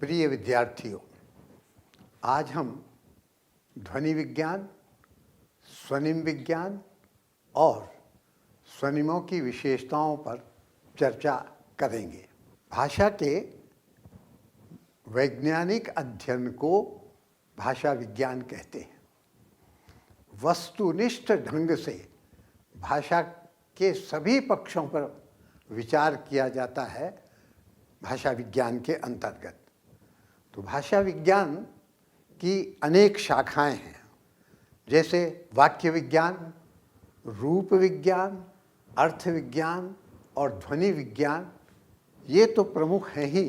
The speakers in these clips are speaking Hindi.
प्रिय विद्यार्थियों, आज हम ध्वनि विज्ञान, स्वनिम विज्ञान और स्वनिमों की विशेषताओं पर चर्चा करेंगे। भाषा के वैज्ञानिक अध्ययन को भाषा विज्ञान कहते हैं। वस्तुनिष्ठ ढंग से भाषा के सभी पक्षों पर विचार किया जाता है भाषा विज्ञान के अंतर्गत। तो भाषा विज्ञान की अनेक शाखाएं हैं, जैसे वाक्य विज्ञान, रूप विज्ञान, अर्थ विज्ञान और ध्वनि विज्ञान। ये तो प्रमुख हैं ही,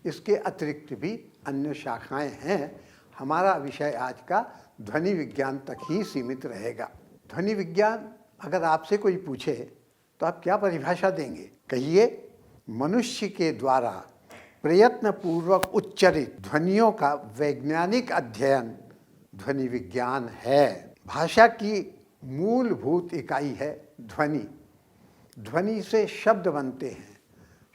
इसके अतिरिक्त भी अन्य शाखाएं हैं। हमारा विषय आज का ध्वनि विज्ञान तक ही सीमित रहेगा। ध्वनि विज्ञान अगर आपसे कोई पूछे तो आप क्या परिभाषा देंगे? कहिए, मनुष्य के द्वारा प्रयत्नपूर्वक उच्चरित ध्वनियों का वैज्ञानिक अध्ययन ध्वनि विज्ञान है। भाषा की मूलभूत इकाई है ध्वनि। ध्वनि से शब्द बनते हैं,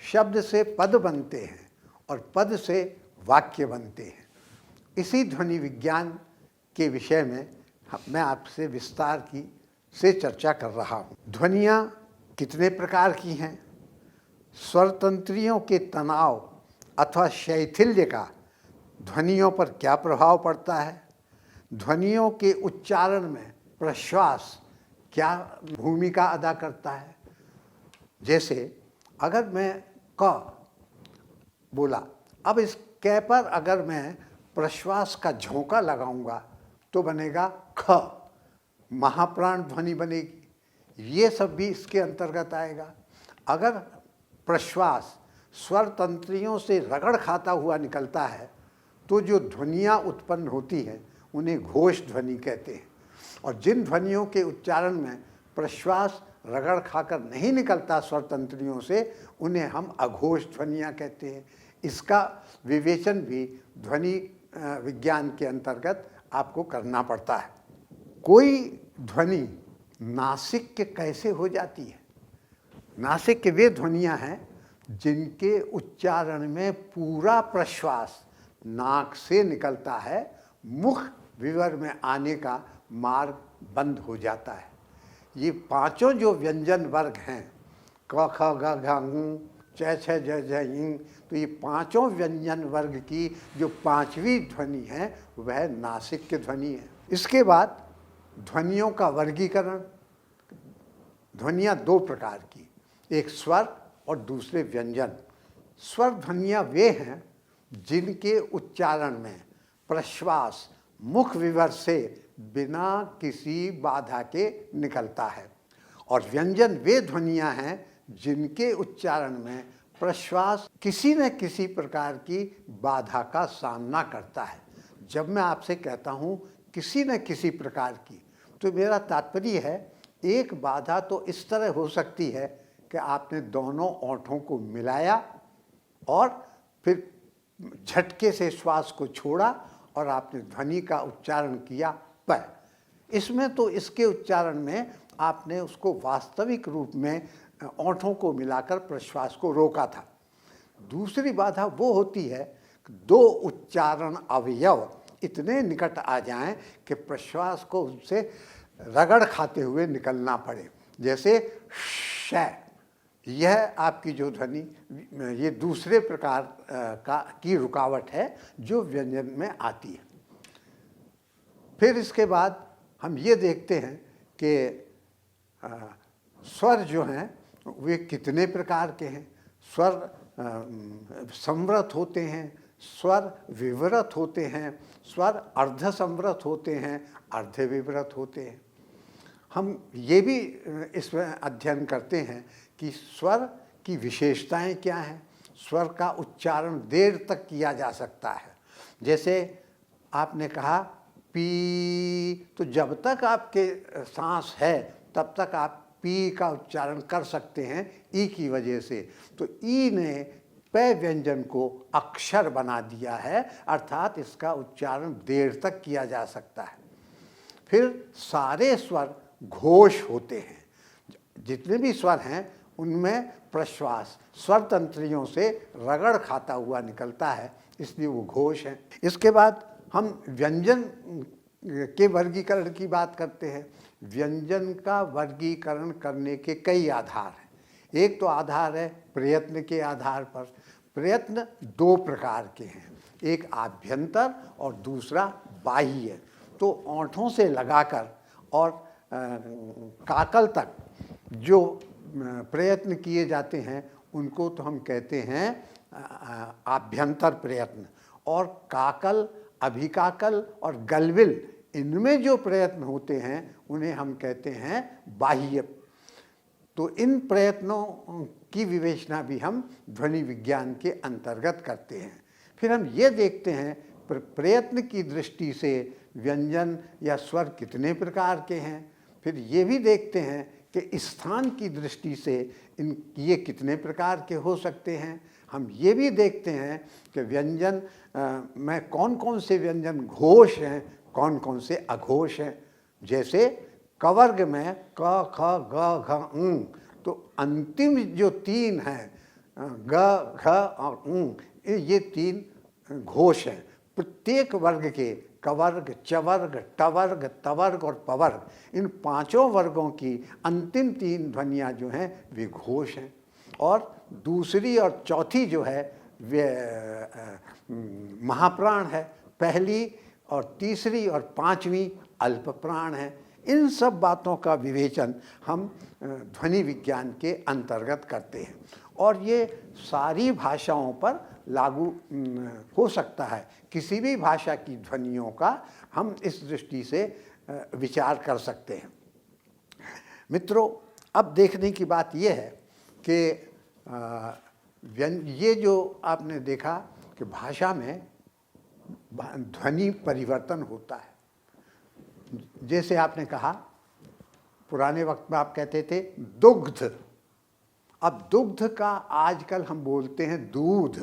शब्द से पद बनते हैं और पद से वाक्य बनते हैं। इसी ध्वनि विज्ञान के विषय में मैं आपसे विस्तार से चर्चा कर रहा हूँ। ध्वनियाँ कितने प्रकार की हैं? स्वरतंत्रियों के तनाव अथवा शैथिल्य का ध्वनियों पर क्या प्रभाव पड़ता है? ध्वनियों के उच्चारण में प्रश्वास क्या भूमिका अदा करता है? जैसे अगर मैं क बोला, अब इस क पर अगर मैं प्रश्वास का झोंका लगाऊंगा तो बनेगा ख, महाप्राण ध्वनि बनेगी। ये सब भी इसके अंतर्गत आएगा। अगर प्रश्वास स्वर तंत्रियों से रगड़ खाता हुआ निकलता है तो जो ध्वनियाँ उत्पन्न होती हैं उन्हें घोष ध्वनि कहते हैं। और जिन ध्वनियों के उच्चारण में प्रश्वास रगड़ खाकर नहीं निकलता स्वर तंत्रियों से, उन्हें हम अघोष ध्वनियाँ कहते हैं। इसका विवेचन भी ध्वनि विज्ञान के अंतर्गत आपको करना पड़ता है। कोई ध्वनि नासिक्य कैसे हो जाती है? नासिक्य वे ध्वनियाँ हैं जिनके उच्चारण में पूरा प्रश्वास नाक से निकलता है, मुख विवर में आने का मार्ग बंद हो जाता है। ये पांचों जो व्यंजन वर्ग हैं, क ख ग घ ङ च छ ज झ ञ, तो ये पांचों व्यंजन वर्ग की जो पांचवी ध्वनि है वह नासिक्य ध्वनि है। इसके बाद ध्वनियों का वर्गीकरण। ध्वनियाँ दो प्रकार की, एक स्वर और दूसरे व्यंजन। स्वर ध्वनियाँ वे हैं जिनके उच्चारण में प्रश्वास मुख विवर से बिना किसी बाधा के निकलता है। और व्यंजन वे ध्वनियाँ हैं जिनके उच्चारण में प्रश्वास किसी न किसी प्रकार की बाधा का सामना करता है। जब मैं आपसे कहता हूँ किसी न किसी प्रकार की, तो मेरा तात्पर्य है एक बाधा तो इस तरह हो सकती है कि आपने दोनों ओंठों को मिलाया और फिर झटके से श्वास को छोड़ा और आपने ध्वनि का उच्चारण किया प। इसमें तो इसके उच्चारण में आपने उसको वास्तविक रूप में ओंठों को मिलाकर प्रश्वास को रोका था। दूसरी बाधा वो होती है कि दो उच्चारण अवयव इतने निकट आ जाएं कि प्रश्वास को उनसे रगड़ खाते हुए निकलना पड़े। जैसे श, यह आपकी जो ध्वनि, ये दूसरे प्रकार की रुकावट है जो व्यंजन में आती है। फिर इसके बाद हम ये देखते हैं कि स्वर जो हैं वे कितने प्रकार के हैं। स्वर संवृत होते हैं, स्वर विवृत होते हैं, स्वर अर्ध संवृत होते हैं, अर्ध विवृत होते हैं। हम ये भी इसमें अध्ययन करते हैं कि स्वर की विशेषताएं क्या हैं। स्वर का उच्चारण देर तक किया जा सकता है। जैसे आपने कहा पी, तो जब तक आपके सांस है तब तक आप पी का उच्चारण कर सकते हैं ई की वजह से। तो ई ने प व्यंजन को अक्षर बना दिया है, अर्थात इसका उच्चारण देर तक किया जा सकता है। फिर सारे स्वर घोष होते हैं। जितने भी स्वर हैं उनमें प्रश्वास स्वर तंत्रियों से रगड़ खाता हुआ निकलता है, इसलिए वो घोष हैं। इसके बाद हम व्यंजन के वर्गीकरण की बात करते हैं। व्यंजन का वर्गीकरण करने के कई आधार हैं। एक तो आधार है प्रयत्न के आधार पर। प्रयत्न दो प्रकार के हैं, एक आभ्यंतर और दूसरा बाह्य। तो ओंठों से लगाकर और काकल तक जो प्रयत्न किए जाते हैं उनको तो हम कहते हैं आभ्यंतर प्रयत्न, और काकल, अभिकाकल और गलविल, इनमें जो प्रयत्न होते हैं उन्हें हम कहते हैं बाह्य। तो इन प्रयत्नों की विवेचना भी हम ध्वनि विज्ञान के अंतर्गत करते हैं। फिर हम ये देखते हैं प्रयत्न की दृष्टि से व्यंजन या स्वर कितने प्रकार के हैं। फिर ये भी देखते हैं कि स्थान की दृष्टि से ये कितने प्रकार के हो सकते हैं। हम ये भी देखते हैं कि व्यंजन में कौन कौन से व्यंजन घोष हैं, कौन कौन से अघोष हैं। जैसे कवर्ग में क, ख, ग, घ, ङ, तो अंतिम जो तीन हैं ग, घ और ङ, ये तीन घोष हैं। प्रत्येक वर्ग के कवर्ग, चवर्ग, टवर्ग, तवर्ग और पवर्ग, इन पांचों वर्गों की अंतिम तीन ध्वनियाँ जो हैं वे घोष हैं। और दूसरी और चौथी जो है वे महाप्राण है। पहली और तीसरी और पांचवी अल्प प्राण है। इन सब बातों का विवेचन हम ध्वनि विज्ञान के अंतर्गत करते हैं, और ये सारी भाषाओं पर लागू हो सकता है। किसी भी भाषा की ध्वनियों का हम इस दृष्टि से विचार कर सकते हैं। मित्रों, अब देखने की बात यह है कि ये जो आपने देखा कि भाषा में ध्वनि परिवर्तन होता है। जैसे आपने कहा पुराने वक्त में आप कहते थे दुग्ध, अब दुग्ध का आजकल हम बोलते हैं दूध।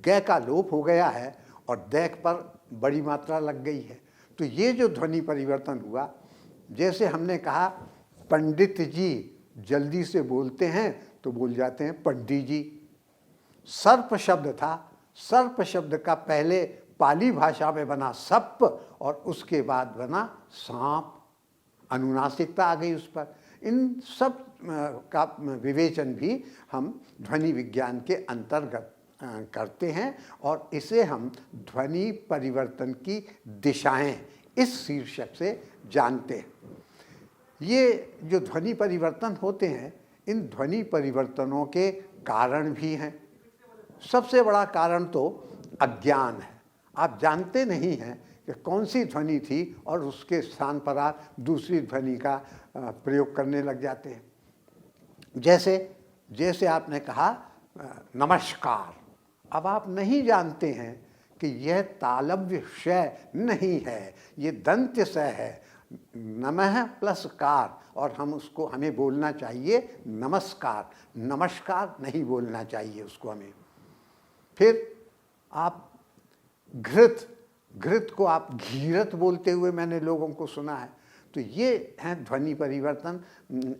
ग का लोप हो गया है और दैक पर बड़ी मात्रा लग गई है। तो ये जो ध्वनि परिवर्तन हुआ, जैसे हमने कहा पंडित जी जल्दी से बोलते हैं तो बोल जाते हैं पंडित जी। सर्प शब्द था, सर्प शब्द का पहले पाली भाषा में बना सप और उसके बाद बना सांप, अनुनासिकता आ गई उस पर। इन सब का विवेचन भी हम ध्वनि विज्ञान के अंतर्गत करते हैं, और इसे हम ध्वनि परिवर्तन की दिशाएं इस शीर्षक से जानते हैं। ये जो ध्वनि परिवर्तन होते हैं, इन ध्वनि परिवर्तनों के कारण भी हैं। सबसे बड़ा कारण तो अज्ञान है। आप जानते नहीं हैं कि कौन सी ध्वनि थी और उसके स्थान पर आप दूसरी ध्वनि का प्रयोग करने लग जाते हैं। जैसे आपने कहा नमस्कार, अब आप नहीं जानते हैं कि यह तालव्य श नहीं है, ये दंत्य स है। नमः प्लस कार, और हमें बोलना चाहिए नमस्कार, नमस्कार नहीं बोलना चाहिए उसको हमें। फिर आप घृत को आप घीरत बोलते हुए मैंने लोगों को सुना है। तो ये है ध्वनि परिवर्तन।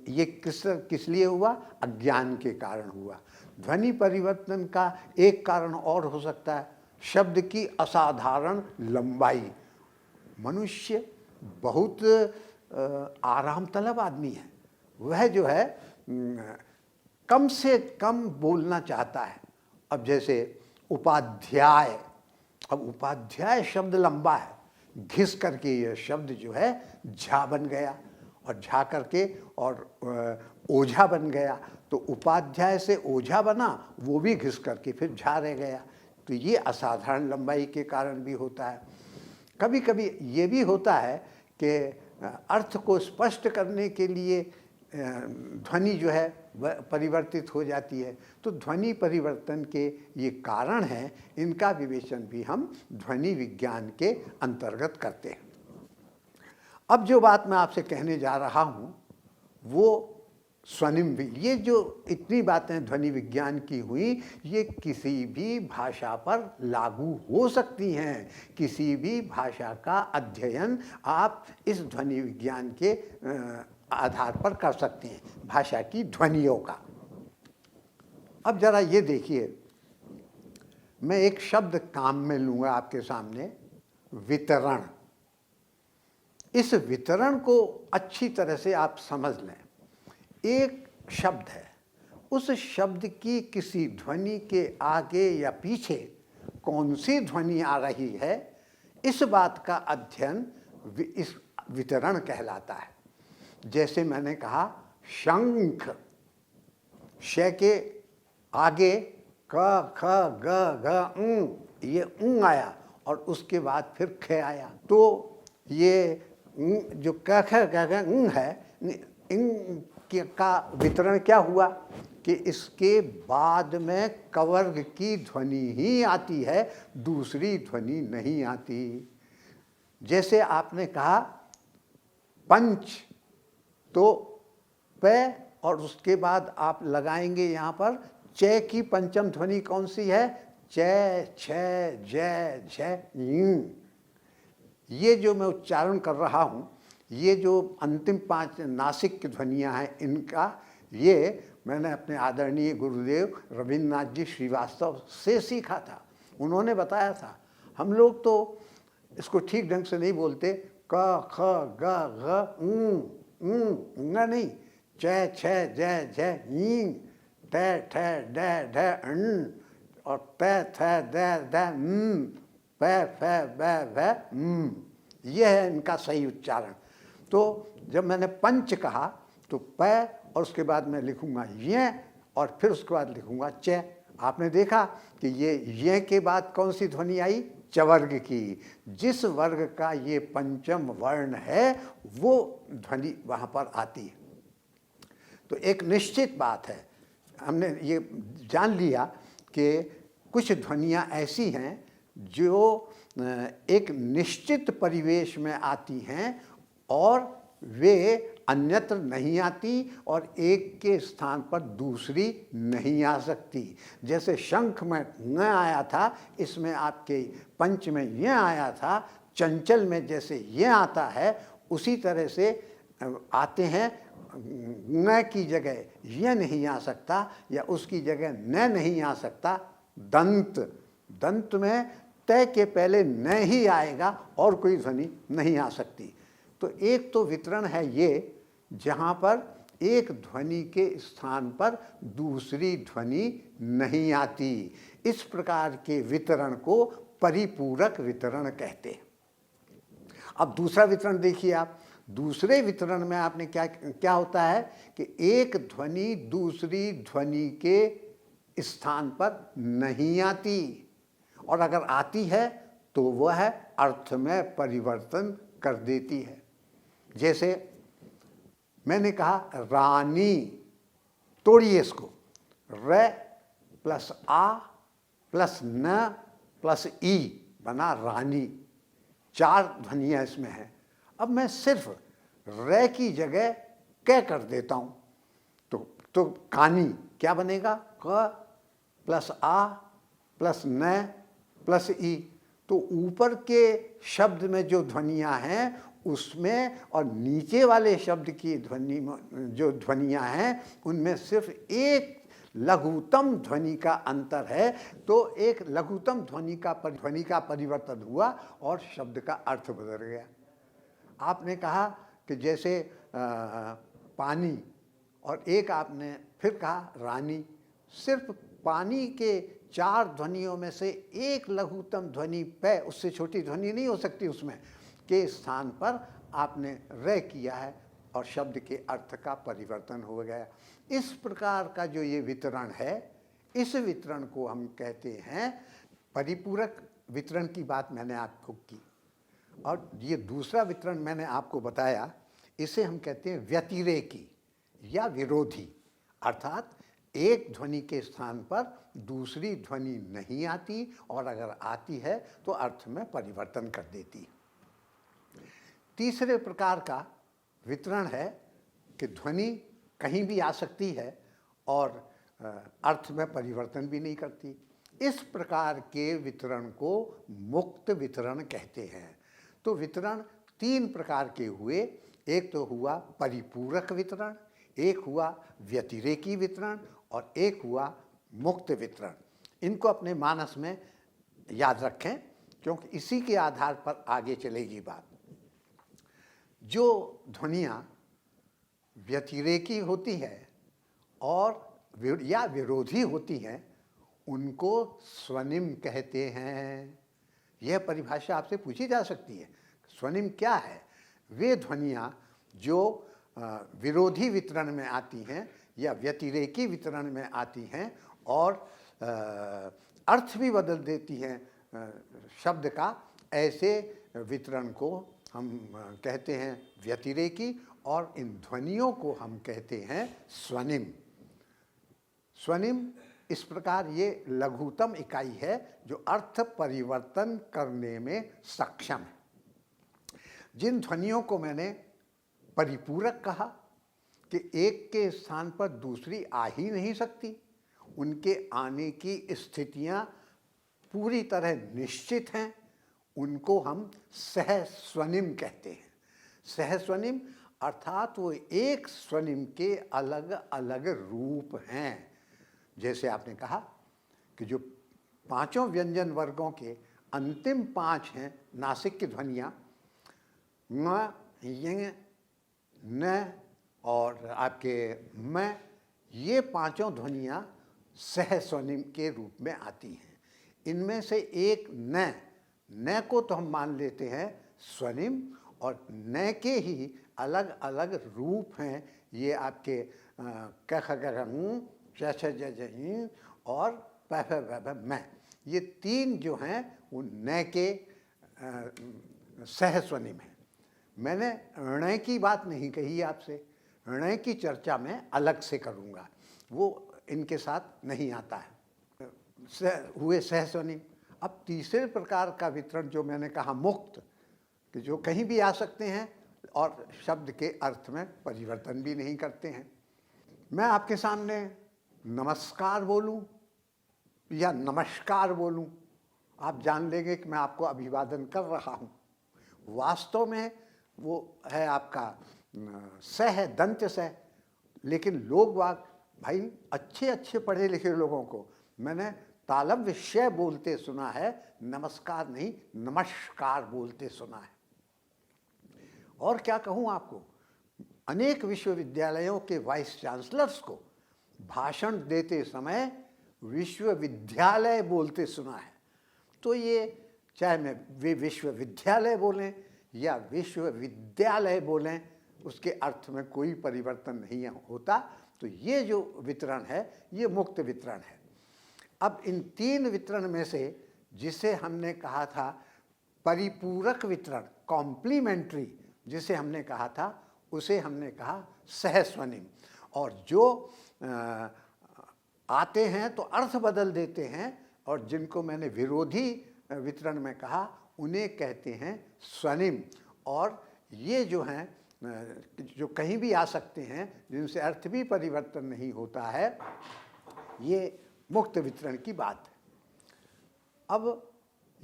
ये किस लिए हुआ? अज्ञान के कारण हुआ। ध्वनि परिवर्तन का एक कारण और हो सकता है शब्द की असाधारण लंबाई। मनुष्य बहुत आराम तलब आदमी है। वह जो है कम से कम बोलना चाहता है। अब जैसे उपाध्याय, अब उपाध्याय शब्द लंबा है, घिस करके यह शब्द जो है झा बन गया, और झा करके और ओझा बन गया। तो उपाध्याय से ओझा बना, वो भी घिस करके फिर झा रह गया। तो ये असाधारण लंबाई के कारण भी होता है। कभी कभी ये भी होता है कि अर्थ को स्पष्ट करने के लिए ध्वनि जो है वह परिवर्तित हो जाती है। तो ध्वनि परिवर्तन के ये कारण हैं, इनका विवेचन भी हम ध्वनि विज्ञान के अंतर्गत करते हैं। अब जो बात मैं आपसे कहने जा रहा हूँ वो स्वनिम भी, ये जो इतनी बातें ध्वनि विज्ञान की हुई, ये किसी भी भाषा पर लागू हो सकती हैं। किसी भी भाषा का अध्ययन आप इस ध्वनि विज्ञान के आधार पर कर सकते हैं, भाषा की ध्वनियों का। अब जरा ये देखिए, मैं एक शब्द काम में लूँगा आपके सामने, वितरण। इस वितरण को अच्छी तरह से आप समझ लें। एक शब्द है, उस शब्द की किसी ध्वनि के आगे या पीछे कौन सी ध्वनि आ रही है, इस बात का अध्ययन इस वितरण कहलाता है। जैसे मैंने कहा शंख, श के आगे क ख ग घ ङ, ये ङ आया और उसके बाद फिर ख आया, तो ये जो क ख ग घ ङ है, इन का वितरण क्या हुआ कि इसके बाद में कवर्ग की ध्वनि ही आती है, दूसरी ध्वनि नहीं आती। जैसे आपने कहा पंच, तो प और उसके बाद आप लगाएंगे यहाँ पर च की पंचम ध्वनि कौन सी है, च छ ज झ ञ। ये जो मैं उच्चारण कर रहा हूँ, ये जो अंतिम 5 नासिक की ध्वनियाँ हैं, इनका ये मैंने अपने आदरणीय गुरुदेव रविन्द्रनाथ जी श्रीवास्तव से सीखा था। उन्होंने बताया था। हम लोग तो इसको ठीक ढंग से नहीं बोलते, क ख ग घ ङ नहीं, च छ ज झ ञ, ट ठ ड ढ ण और त थ द ध न, प फ ब भ म। यह है इनका सही उच्चारण। तो जब मैंने पंच कहा तो प और उसके बाद मैं लिखूंगा य और फिर उसके बाद लिखूंगा च। आपने देखा कि ये के बाद कौन सी ध्वनि आई, चवर्ग की। जिस वर्ग का ये पंचम वर्ण है वो ध्वनि वहाँ पर आती है। तो एक निश्चित बात है, हमने ये जान लिया कि कुछ ध्वनियाँ ऐसी हैं जो एक निश्चित परिवेश में आती हैं और वे अन्यत्र नहीं आती और एक के स्थान पर दूसरी नहीं आ सकती। जैसे शंख में न आया था, इसमें आपके पंच में यह आया था, चंचल में जैसे ये आता है, उसी तरह से आते हैं। न की जगह यह नहीं आ सकता या उसकी जगह न नहीं आ सकता। दंत, दंत में तय के पहले न ही आएगा और कोई ध्वनि नहीं आ सकती। तो एक तो वितरण है ये, जहाँ पर एक ध्वनि के स्थान पर दूसरी ध्वनि नहीं आती। इस प्रकार के वितरण को परिपूरक वितरण कहते हैं। अब दूसरा वितरण देखिए आप। दूसरे वितरण में आपने क्या होता है कि एक ध्वनि दूसरी ध्वनि के स्थान पर नहीं आती, और अगर आती है तो वह अर्थ में परिवर्तन कर देती है। जैसे मैंने कहा रानी, तोड़िए इसको, र प्लस आ प्लस न प्लस ई बना रानी। 4 ध्वनियाँ इसमें हैं। अब मैं सिर्फ र की जगह क कर देता हूँ, तो कानी क्या बनेगा, क प्लस आ प्लस न प्लस ई। तो ऊपर के शब्द में जो ध्वनियाँ हैं उसमें और नीचे वाले शब्द की ध्वनि जो ध्वनियाँ हैं उनमें सिर्फ एक लघुतम ध्वनि का अंतर है। तो एक लघुतम ध्वनि का परिवर्तन हुआ और शब्द का अर्थ बदल गया। आपने कहा कि जैसे पानी, और एक आपने फिर कहा रानी। सिर्फ पानी के 4 ध्वनियों में से एक लघुतम ध्वनि पे, उससे छोटी ध्वनि नहीं हो सकती, उसमें के स्थान पर आपने र किया है और शब्द के अर्थ का परिवर्तन हो गया। इस प्रकार का जो ये वितरण है, इस वितरण को हम कहते हैं परिपूरक वितरण की बात मैंने आपको की। और ये दूसरा वितरण मैंने आपको बताया, इसे हम कहते हैं व्यतिरेकी या विरोधी। अर्थात एक ध्वनि के स्थान पर दूसरी ध्वनि नहीं आती और अगर आती है तो अर्थ में परिवर्तन कर देती। तीसरे प्रकार का वितरण है कि ध्वनि कहीं भी आ सकती है और अर्थ में परिवर्तन भी नहीं करती। इस प्रकार के वितरण को मुक्त वितरण कहते हैं। तो वितरण 3 प्रकार के हुए। एक तो हुआ परिपूरक वितरण, एक हुआ व्यतिरेकी वितरण और एक हुआ मुक्त वितरण, इनको अपने मानस में याद रखें, क्योंकि इसी के आधार पर आगे चलेगी बात। जो ध्वनियाँ व्यतिरेकी होती है और या विरोधी होती हैं, उनको स्वनिम कहते हैं। यह परिभाषा आपसे पूछी जा सकती है, स्वनिम क्या है? वे ध्वनियाँ जो विरोधी वितरण में आती हैं या व्यतिरेकी वितरण में आती हैं और अर्थ भी बदल देती हैं शब्द का, ऐसे वितरण को हम कहते हैं व्यतिरेकी, और इन ध्वनियों को हम कहते हैं स्वनिम। स्वनिम इस प्रकार ये लघुतम इकाई है जो अर्थ परिवर्तन करने में सक्षम है। जिन ध्वनियों को मैंने परिपूरक कहा कि एक के स्थान पर दूसरी आ ही नहीं सकती, उनके आने की स्थितियां पूरी तरह निश्चित हैं, उनको हम सहस्वनिम कहते हैं। सहस्वनिम अर्थात वो एक स्वनिम के अलग अलग रूप हैं। जैसे आपने कहा कि जो पांचों व्यंजन वर्गों के अंतिम पांच हैं नासिक की ध्वनियाँ, म, य, न और आपके म, ये पांचों ध्वनियाँ सहस्वनिम के रूप में आती हैं। इनमें से एक न को तो हम मान लेते हैं स्वनिम, और न के ही अलग अलग रूप हैं। ये आपके क ख ग घ च छ ज झ और प फ भ भ म, ये तीन जो हैं वो न के सहस्वनिम हैं। मैंने ण की बात नहीं कही आपसे, ण की चर्चा मैं अलग से करूँगा, वो इनके साथ नहीं आता है। हुए सहस्वनिम। अब तीसरे प्रकार का वितरण जो मैंने कहा मुक्त, कि जो कहीं भी आ सकते हैं और शब्द के अर्थ में परिवर्तन भी नहीं करते हैं। मैं आपके सामने नमस्कार बोलूं या नमस्कार बोलूं, आप जान लेंगे कि मैं आपको अभिवादन कर रहा हूं। वास्तव में वो है आपका सह दंत सह, लेकिन लोग वाग भाई अच्छे अच्छे पढ़े लिखे लोगों को मैंने तालव्य श बोलते सुना है, नमस्कार नहीं नमस्कार बोलते सुना है। और क्या कहूँ आपको, अनेक विश्वविद्यालयों के वाइस चांसलर्स को भाषण देते समय विश्वविद्यालय बोलते सुना है। तो ये चाहे मैं वे विश्वविद्यालय बोलें या विश्वविद्यालय बोलें, उसके अर्थ में कोई परिवर्तन नहीं होता। तो ये जो वितरण है ये मुक्त वितरण है। अब इन तीन वितरण में से जिसे हमने कहा था परिपूरक वितरण, कॉम्प्लीमेंट्री जिसे हमने कहा था, उसे हमने कहा सहस्वनिम। और जो आते हैं तो अर्थ बदल देते हैं, और जिनको मैंने विरोधी वितरण में कहा उन्हें कहते हैं स्वनिम। और ये जो हैं जो कहीं भी आ सकते हैं, जिनसे अर्थ भी परिवर्तन नहीं होता है, ये मुक्त वितरण की बात है। अब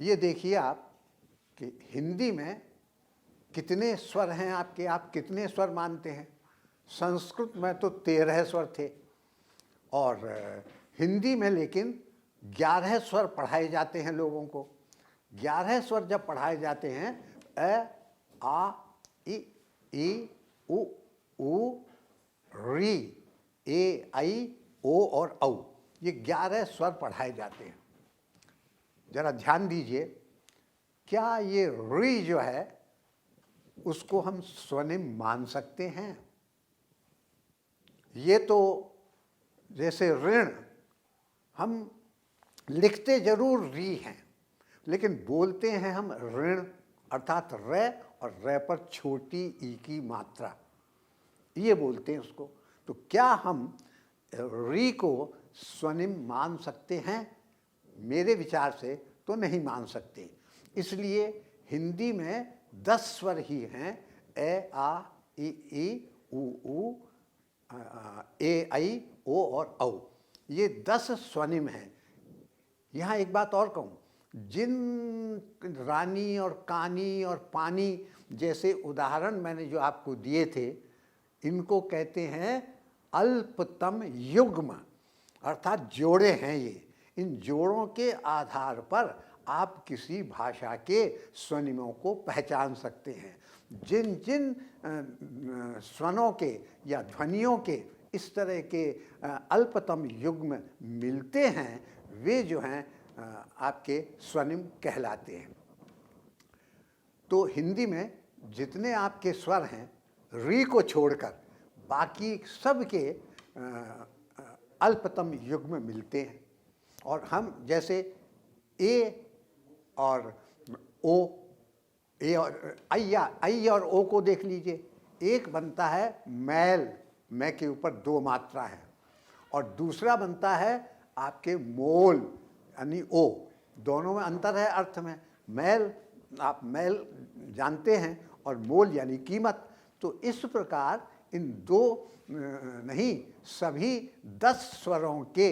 ये देखिए आप कि हिंदी में कितने स्वर हैं आपके, आप कितने स्वर मानते हैं? संस्कृत में तो 13 स्वर थे, और हिंदी में लेकिन 11 स्वर पढ़ाए जाते हैं लोगों को। 11 स्वर जब पढ़ाए जाते हैं, अ, आ, ई, उ, री, ए, आई, ओ और औ, ये 11 स्वर पढ़ाए जाते हैं। जरा ध्यान दीजिए, क्या ये री जो है उसको हम स्वनिम मान सकते हैं? ये तो जैसे ऋण, हम लिखते जरूर री हैं लेकिन बोलते हैं हम ऋण, अर्थात र और र पर छोटी ई की मात्रा, ये बोलते हैं उसको। तो क्या हम री को स्वनिम मान सकते हैं? मेरे विचार से तो नहीं मान सकते। इसलिए हिंदी में 10 स्वर ही हैं, ए, आ, ई, उ, ए, आई, ओ और औ, ये 10 स्वनिम हैं। यहाँ एक बात और कहूँ, जिन रानी और कानी और पानी जैसे उदाहरण मैंने जो आपको दिए थे, इनको कहते हैं अल्पतम युग्म। अर्थात जोड़े हैं ये। इन जोड़ों के आधार पर आप किसी भाषा के स्वनिमों को पहचान सकते हैं। जिन जिन स्वनों के या ध्वनियों के इस तरह के अल्पतम युग्म मिलते हैं, वे जो हैं आपके स्वनिम कहलाते हैं। तो हिंदी में जितने आपके स्वर हैं, री को छोड़कर बाकी सब के अल्पतम युग्म मिलते हैं। और हम जैसे ए और ओ, ए और आई और ओ को देख लीजिए। एक बनता है मैल, मैं के ऊपर दो मात्रा है, और दूसरा बनता है आपके मोल यानी ओ। दोनों में अंतर है अर्थ में। मैल, आप मैल जानते हैं, और मोल यानी कीमत। तो इस प्रकार इन दो नहीं, सभी 10 स्वरों के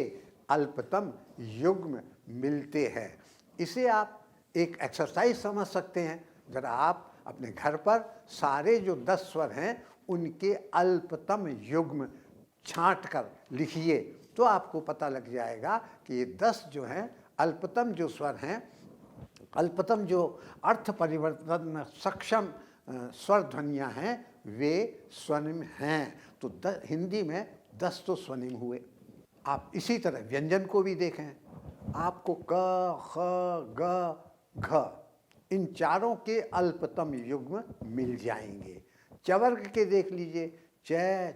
अल्पतम युग्म मिलते हैं। इसे आप एक एक्सरसाइज समझ सकते हैं। ज़रा आप अपने घर पर सारे जो 10 स्वर हैं उनके अल्पतम युग्म छांट कर लिखिए, तो आपको पता लग जाएगा कि ये 10 जो हैं अल्पतम जो स्वर हैं, अल्पतम जो अर्थ परिवर्तन में सक्षम स्वर ध्वनियाँ हैं, वे स्वनिम हैं। तो हिंदी में 10 तो स्वनिम हुए। आप इसी तरह व्यंजन को भी देखें। आपको क, ख, ग, घ इन चारों के अल्पतम युग्म मिल जाएंगे। चवर्ग के देख लीजिए, च,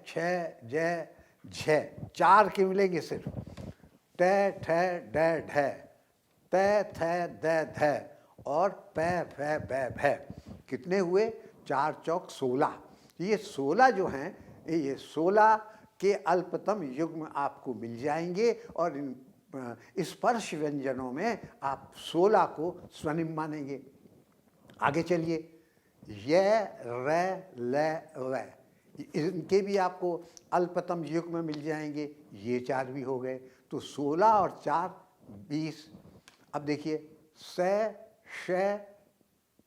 छ, ज, झ, 4 के मिलेंगे सिर्फ। ट, ठ, ड, ढ, त, थ, द, ध और प, फ, ब, भ। कितने हुए? 4 चौक 16। ये 16 जो हैं, ये 16 के अल्पतम युग्म आपको मिल जाएंगे। और इन स्पर्श व्यंजनों में आप 16 को स्वनिम मानेंगे। आगे चलिए, य, र, ल, व, इनके भी आपको अल्पतम युग्म मिल जाएंगे। ये 4 भी हो गए। तो 16 और 4 20। अब देखिए, स, श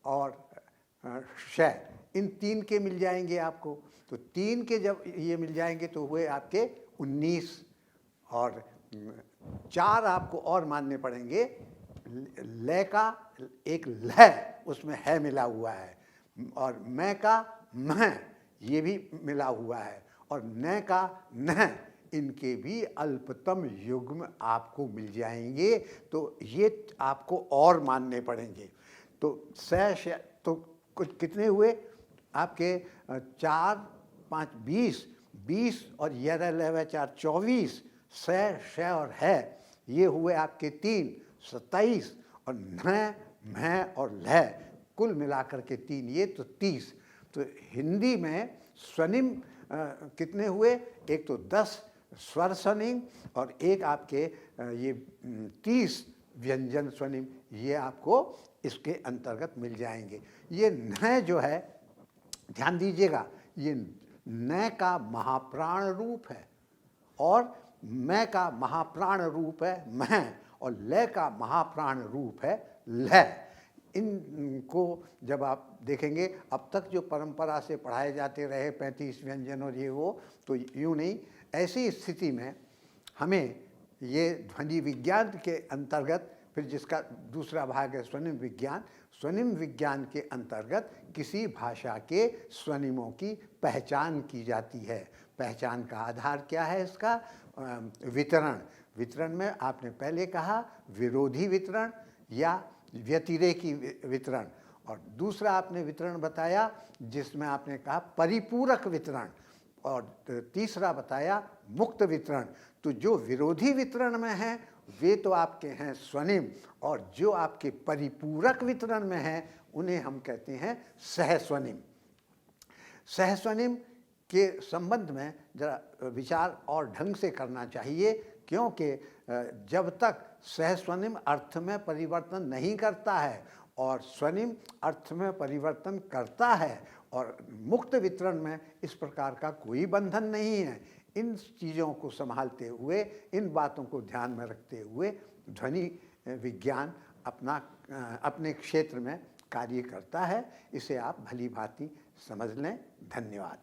और श, इन 3 के मिल जाएंगे आपको। तो 3 के जब ये मिल जाएंगे तो हुए आपके 19। और 4 आपको और मानने पड़ेंगे। ल का एक ल, उसमें है मिला हुआ है, और मैं का मह, ये भी मिला हुआ है, और न का न, इनके भी अल्पतम युग्म आपको मिल जाएंगे। तो ये आपको और मानने पड़ेंगे। तो स, तो कुछ कितने हुए आपके? 4, 5, 20, 20 और य, र, ल, व 4 24, स, श और है ये हुए आपके 3 27, और न, मह और लह कुल मिलाकर के 3, ये तो 30। तो हिंदी में स्वनिम कितने हुए? एक तो 10 स्वर स्वनिम और एक आपके ये 30 व्यंजन स्वनिम, ये आपको इसके अंतर्गत मिल जाएंगे। ये न जो है, ध्यान दीजिएगा, ये न का महाप्राण रूप है, और मैं का महाप्राण रूप है मह, और ल का महाप्राण रूप है लह। इनको जब आप देखेंगे, अब तक जो परंपरा से पढ़ाए जाते रहे 35 व्यंजन और ये वो, तो यूँ नहीं। ऐसी स्थिति में हमें ये ध्वनि विज्ञान के अंतर्गत, फिर जिसका दूसरा भाग है स्वनिम विज्ञान, स्वनिम विज्ञान के अंतर्गत किसी भाषा के स्वनिमों की पहचान की जाती है। पहचान का आधार क्या है इसका? वितरण। वितरण में आपने पहले कहा विरोधी वितरण या व्यतिरेकी वितरण, और दूसरा आपने वितरण बताया जिसमें आपने कहा परिपूरक वितरण, और तीसरा बताया मुक्त वितरण। तो जो विरोधी वितरण में हैं वे तो आपके हैं स्वनिम, और जो आपके परिपूरक वितरण में हैं उन्हें हम कहते हैं सहस्वनिम। सहस्वनिम के संबंध में जरा विचार और ढंग से करना चाहिए, क्योंकि जब तक सहस्वनिम अर्थ में परिवर्तन नहीं करता है और स्वनिम अर्थ में परिवर्तन करता है, और मुक्त वितरण में इस प्रकार का कोई बंधन नहीं है, इन चीज़ों को संभालते हुए, इन बातों को ध्यान में रखते हुए ध्वनि विज्ञान अपने क्षेत्र में कार्य करता है। इसे आप भली भांति समझ लें। धन्यवाद।